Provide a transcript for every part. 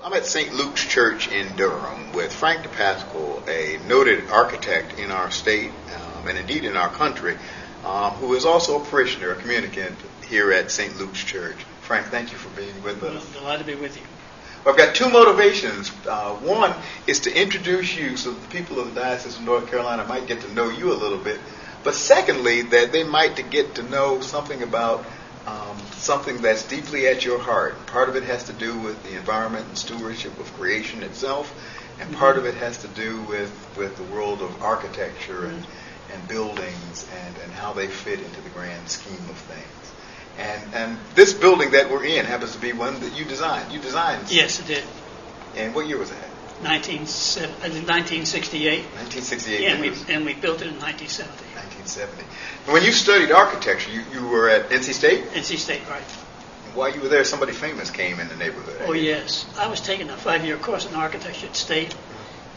I'm at St. Luke's Church in Durham with Frank DePascal, a noted architect in our state and indeed in our country, who is also a parishioner, a communicant here at St. Luke's Church. Frank, thank you for being with us. Glad to be with you. I've got two motivations. One is to introduce you so that the people of the Diocese of North Carolina might get to know you a little bit. But secondly, that they might get to know something about something that's deeply at your heart. Part of it has to do with the environment and stewardship of creation itself, and part of it has to do with the world of architecture and buildings and how they fit into the grand scheme of things. And this building that we're in happens to be one that you designed. You designed. Yes, I did. And what year was that? 1968. 1968. And we built it in 1970. 1970. When you studied architecture, you were at NC State? NC State, right. And while you were there, somebody famous came in the neighborhood. Oh, yes. I was taking a 5-year course in architecture at State,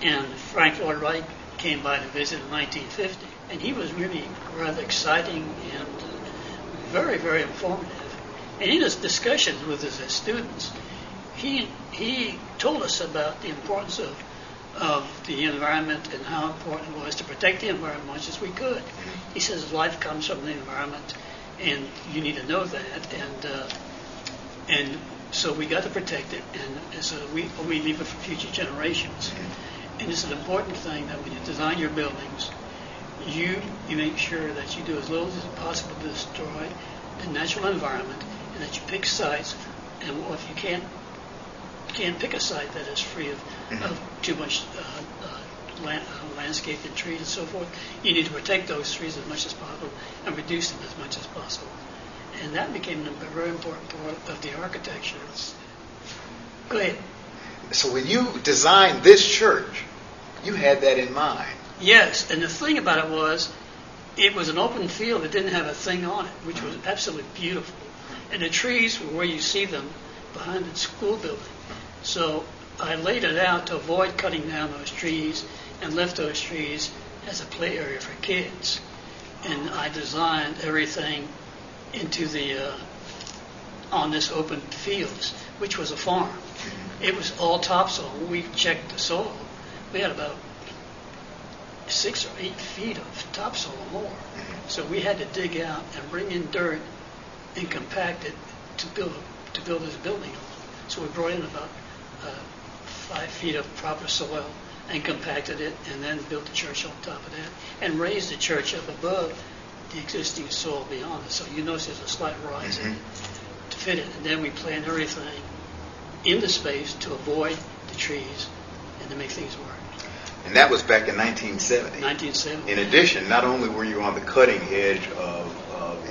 and Frank Lloyd Wright came by to visit in 1950. And he was really rather exciting and very, very informative. And in his discussions with us as students, he told us about the importance of the environment and how important it was to protect the environment as much as we could. He says life comes from the environment, and you need to know that. And so we got to protect it, and so we leave it for future generations. And it's an important thing that when you design your buildings, you make sure that you do as little as possible to destroy the natural environment, and that you pick sites. And if you can't pick a site that is free of too much landscape and trees and so forth, you need to protect those trees as much as possible and reduce them as much as possible. And that became a very important part of the architecture. Go ahead. So when you designed this church, you had that in mind. Yes, and the thing about it was an open field that didn't have a thing on it, which was absolutely beautiful. And the trees were where you see them behind the school building. So I laid it out to avoid cutting down those trees and left those trees as a play area for kids. And I designed everything into on this open fields, which was a farm. It was all topsoil. We checked the soil. We had about 6 or 8 feet of topsoil or more. So we had to dig out and bring in dirt and compact it to build this building on. So we brought in about 5 feet of proper soil and compacted it, and then built the church on top of that, and raised the church up above the existing soil beyond it. So you notice there's a slight rise in it to fit it. And then we planned everything in the space to avoid the trees and to make things work. And that was back in 1970. 1970. In addition, not only were you on the cutting edge of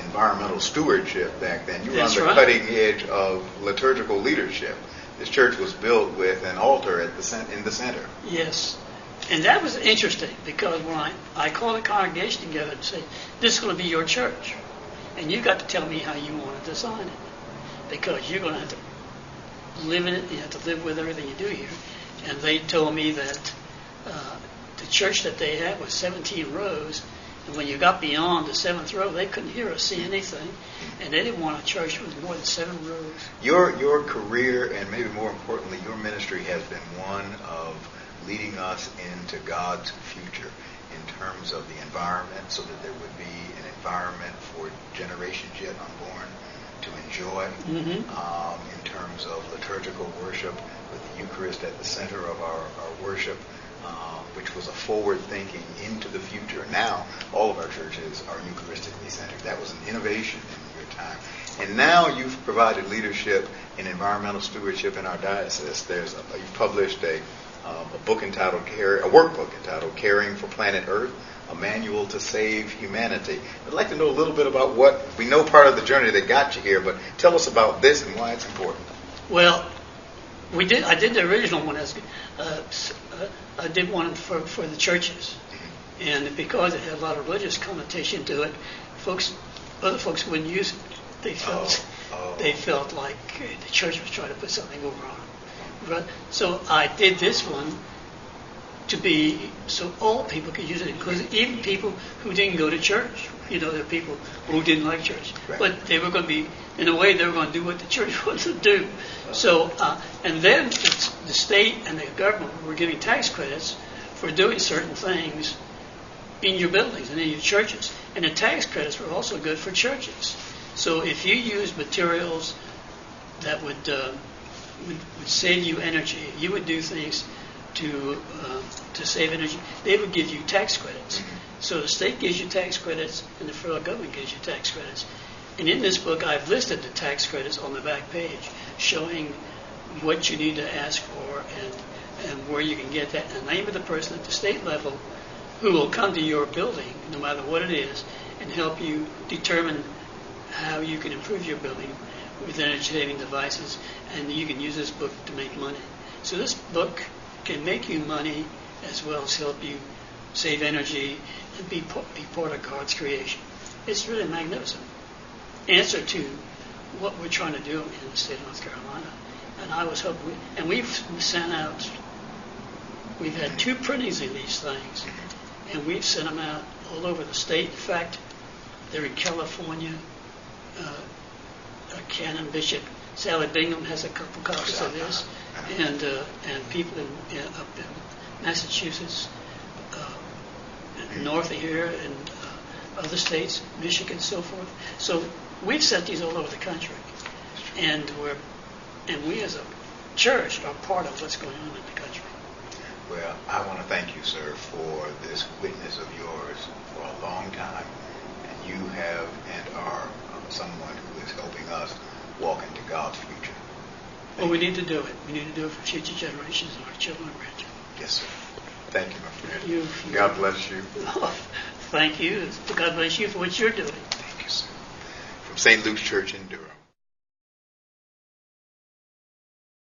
environmental stewardship back then, you were on the cutting edge of liturgical leadership. This church was built with an altar in the center. Yes. And that was interesting because when I called the congregation together and said, this is going to be your church, and you got to tell me how you want to design it, because you're going to have to live in it, you have to live with everything you do here. And they told me that the church that they had was 17 rows, and when you got beyond the 7th row, they couldn't hear or see anything, and they didn't want a church with more than 7 rows. Your career, and maybe more importantly, your ministry has been one of leading us into God's future in terms of the environment, so that there would be an environment for generations yet unborn to enjoy, in terms of liturgical worship with the Eucharist at the center of our worship, which was a forward thinking into the future. Now, all of our churches are Eucharistically centered. That was an innovation in your time. And now you've provided leadership in environmental stewardship in our diocese. You've published a workbook entitled Caring for Planet Earth, a manual to save humanity. I'd like to know a little bit about what we know part of the journey that got you here, but tell us about this and why it's important. Well, I did the original one I did one for the churches, and because it had a lot of religious connotation to it, other folks wouldn't use it. They felt like the church was trying to put something over on them. So I did this one to be so all people could use it, including even people who didn't go to church. There are people who didn't like church, but they were going to be, in a way, they were going to do what the church wanted to do. So, and then the state and the government were giving tax credits for doing certain things in your buildings and in your churches. And the tax credits were also good for churches. So if you use materials that would save you energy, you would do things to save energy, they would give you tax credits. So the state gives you tax credits and the federal government gives you tax credits. And in this book, I've listed the tax credits on the back page, showing what you need to ask for and where you can get that, and the name of the person at the state level who will come to your building, no matter what it is, and help you determine how you can improve your building with energy-saving devices, and you can use this book to make money. So this book can make you money as well as help you save energy and be part of God's creation. It's really magnificent answer to what we're trying to do in the state of North Carolina. And I was hoping, and we've sent out, we've had 2 printings of these things, and we've sent them out all over the state. In fact, they're in California. Canon Bishop Sally Bingham has a couple copies of this, and people up in Massachusetts, north of here, and other states, Michigan, so forth. So we've sent these all over the country, and we as a church are part of what's going on in the country. Well, I want to thank you, sir, for this witness of yours for a long time, and you have and are someone who is helping us walk into God's future. Well, we need to do it. We need to do it for future generations and our children and grandchildren. Yes, sir. Thank you, my friend. Thank you. God bless you. Thank you. God bless you for what you're doing. Thank you, sir. From St. Luke's Church in Durham.